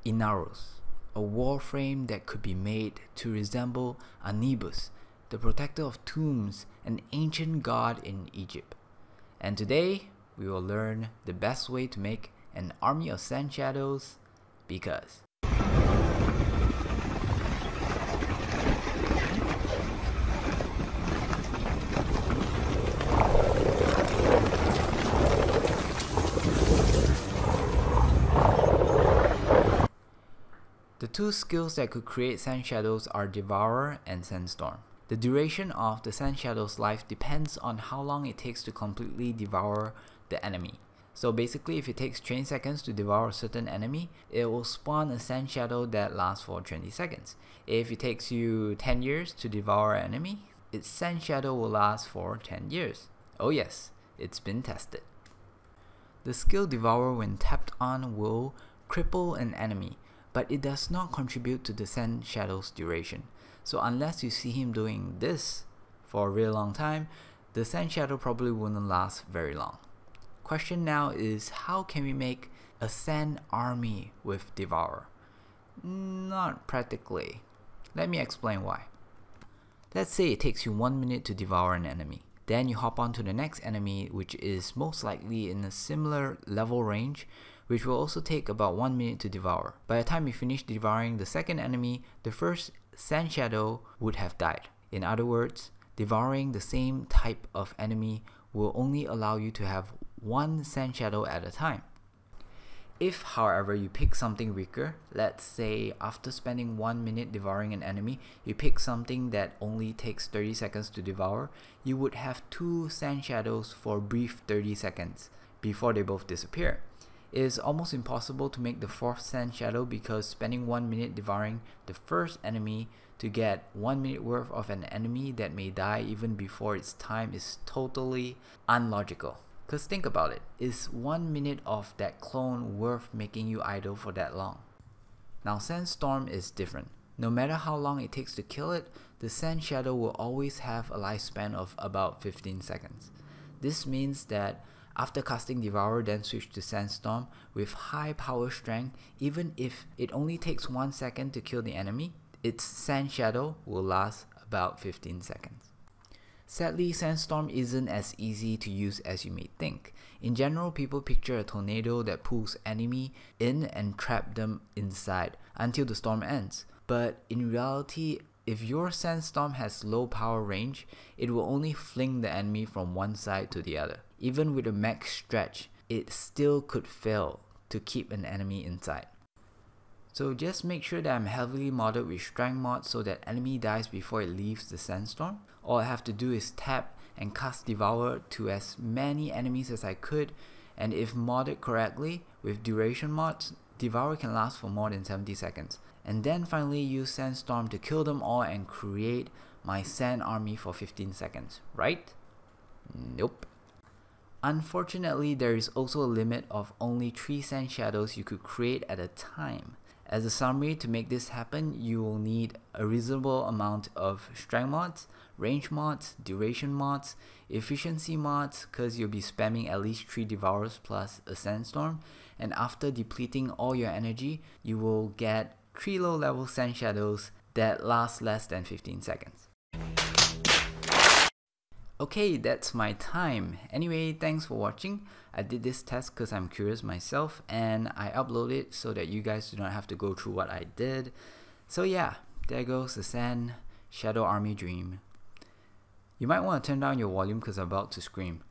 Inarus, a warframe that could be made to resemble Anubis, the protector of tombs, an ancient god in Egypt. And today, we will learn the best way to make an army of sand shadows, because the two skills that could create sand shadows are Devour and Sandstorm. The duration of the sand shadow's life depends on how long it takes to completely devour the enemy. So basically, if it takes 20 seconds to devour a certain enemy, it will spawn a sand shadow that lasts for 20 seconds. If it takes you 10 years to devour an enemy, its sand shadow will last for 10 years. Oh yes, it's been tested. The skill Devour, when tapped on, will cripple an enemy, but it does not contribute to the sand shadow's duration. So unless you see him doing this for a really long time, the sand shadow probably wouldn't last very long. Question now is, how can we make a sand army with Devour? Not practically. Let me explain why. Let's say it takes you 1 minute to devour an enemy. Then you hop on to the next enemy, which is most likely in a similar level range, which will also take about 1 minute to devour. By the time you finish devouring the second enemy, the first sand shadow would have died. In other words, devouring the same type of enemy will only allow you to have one sand shadow at a time. If, however, you pick something weaker, let's say after spending 1 minute devouring an enemy, you pick something that only takes 30 seconds to devour, you would have two sand shadows for a brief 30 seconds before they both disappear. It is almost impossible to make the fourth sand shadow because spending 1 minute devouring the first enemy to get 1 minute worth of an enemy that may die even before its time is totally unlogical. Cause think about it, is 1 minute of that clone worth making you idle for that long? Now Sandstorm is different. No matter how long it takes to kill it, the sand shadow will always have a lifespan of about 15 seconds. This means that after casting Devour, then switch to Sandstorm with high power strength, even if it only takes 1 second to kill the enemy, its sand shadow will last about 15 seconds. Sadly, Sandstorm isn't as easy to use as you may think. In general, people picture a tornado that pulls enemy in and trap them inside until the storm ends. But in reality, if your Sandstorm has low power range, it will only fling the enemy from one side to the other. Even with a max stretch, it still could fail to keep an enemy inside. So just make sure that I'm heavily modded with strength mods so that enemy dies before it leaves the Sandstorm. All I have to do is tap and cast Devour to as many enemies as I could, and if modded correctly with duration mods, Devour can last for more than 70 seconds. And then finally use Sandstorm to kill them all and create my sand army for 15 seconds, right? Nope. Unfortunately, there is also a limit of only 3 sand shadows you could create at a time. As a summary, to make this happen, you will need a reasonable amount of strength mods, range mods, duration mods, efficiency mods, because you'll be spamming at least 3 Devours plus a Sandstorm, and after depleting all your energy, you will get 3 low level sand shadows that last less than 15 seconds. Okay, that's my time. Anyway, thanks for watching. I did this test because I'm curious myself, and I upload it so that you guys do not have to go through what I did. So yeah, there goes the Sand Shadow Army dream. You might want to turn down your volume because I'm about to scream.